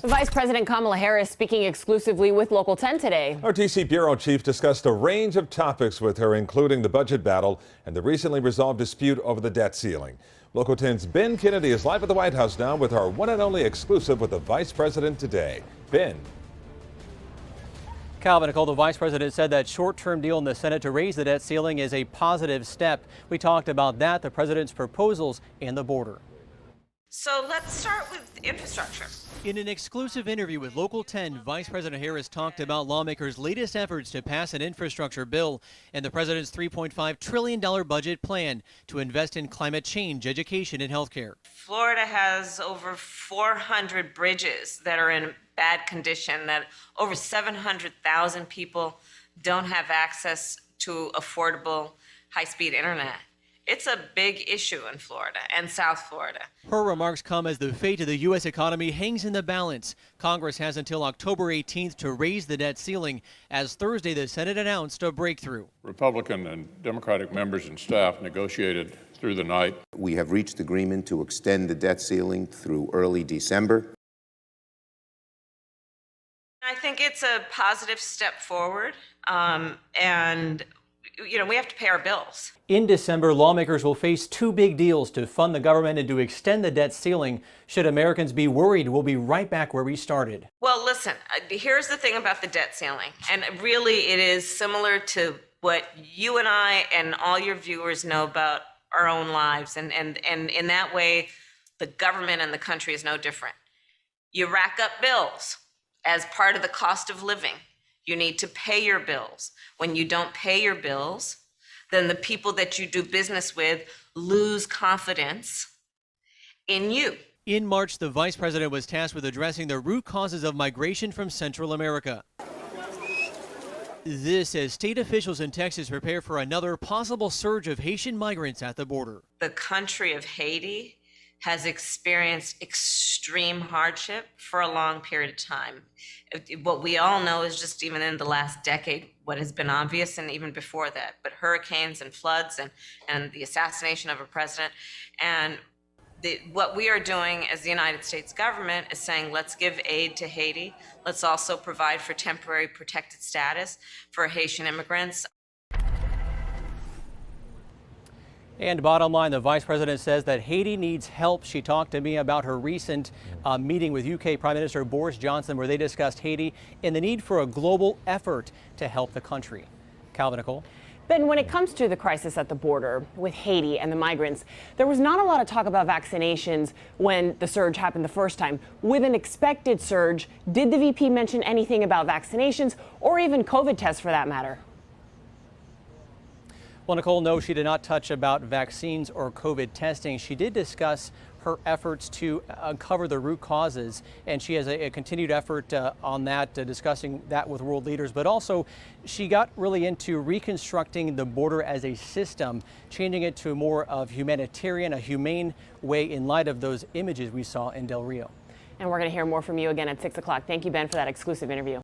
Vice President Kamala Harris speaking exclusively with Local 10 today. Our D.C. bureau chief discussed a range of topics with her, including the budget battle and the recently resolved dispute over the debt ceiling. Local 10's Ben Kennedy is live at the White House now with our one and only exclusive with the Vice President today. Ben. Calvin, Nicole, the Vice President said that short-term deal in the Senate to raise the debt ceiling is a positive step. We talked about that, the president's proposals, and the border. So let's start with infrastructure. In an exclusive interview with Local 10, Vice President Harris talked about lawmakers' latest efforts to pass an infrastructure bill and the president's $3.5 trillion budget plan to invest in climate change, education, and health care. Florida has over 400 bridges that are in bad condition, that over 700,000 people don't have access to affordable high-speed internet. It's a big issue in Florida and South Florida. Her remarks come as the fate of the U.S. economy hangs in the balance. Congress has until October 18th to raise the debt ceiling, as Thursday the Senate announced a breakthrough. Republican and Democratic members and staff negotiated through the night. We have reached agreement to extend the debt ceiling through early December. I think it's a positive step forward, and we have to pay our bills. In December, lawmakers will face two big deals to fund the government and to extend the debt ceiling. Should Americans be worried, we'll be right back where we started. Well, listen, here's the thing about the debt ceiling, and really it is similar to what you and I and all your viewers know about our own lives, and in that way, the government and the country is no different. You rack up bills as part of the cost of living. You need to pay your bills. When you don't pay your bills, then the people that you do business with lose confidence in you. In March, the vice president was tasked with addressing the root causes of migration from Central America. This as state officials in Texas prepare for another possible surge of Haitian migrants at the border. The country of Haiti has experienced extreme hardship for a long period of time. What we all know is just even in the last decade, what has been obvious, and even before that, but hurricanes and floods and the assassination of a president. And what we are doing as the United States government is saying, let's give aid to Haiti. Let's also provide for temporary protected status for Haitian immigrants. And bottom line, the vice president says that Haiti needs help. She talked to me about her recent meeting with UK Prime Minister Boris Johnson, where they discussed Haiti and the need for a global effort to help the country. Calvin, Nicole. Ben, when it comes to the crisis at the border with Haiti and the migrants, there was not a lot of talk about vaccinations when the surge happened the first time. With an expected surge, did the VP mention anything about vaccinations or even COVID tests for that matter? Well, Nicole, no, she did not touch about vaccines or COVID testing. She did discuss her efforts to uncover the root causes, and she has a continued effort on that, discussing that with world leaders. But also, she got really into reconstructing the border as a system, changing it to more of humanitarian, a humane way in light of those images we saw in Del Rio. And we're going to hear more from you again at 6 o'clock. Thank you, Ben, for that exclusive interview.